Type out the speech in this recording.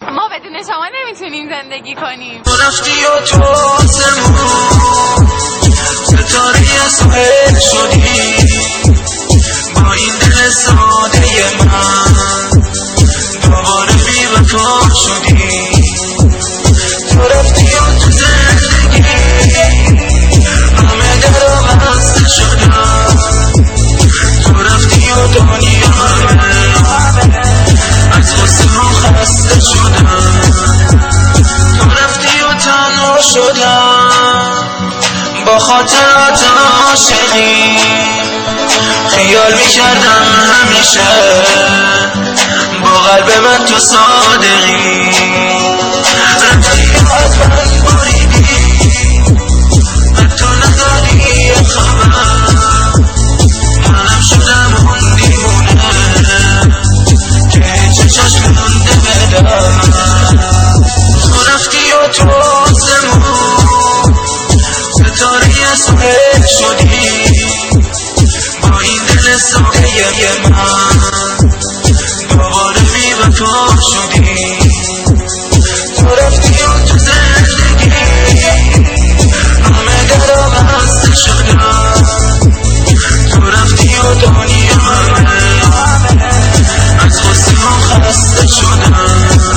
ما بدون شما نمیتونیم زندگی کنیم. تو رفتی و تو آسمون ستاره سهل شدی با این دل ساده من دوباره بی وفا شدی. تو رفتی و تو زندگی همه در بسته شدن. تو رفتی و دنیا همه از غصه ها خسته شدن. تو رفتی و تنها شدم با خاطرات عاشقی. خیال میکردم همیشه با قلب من تو صادقی. رفتی و از من بریدی حتی نداری خبر. منم شدم اون دیوونه که چشم مونده بدم. تو رفتی و تو آسمون ستاره سهل شدی با این دل ساده من دوباره بی وفا شدی.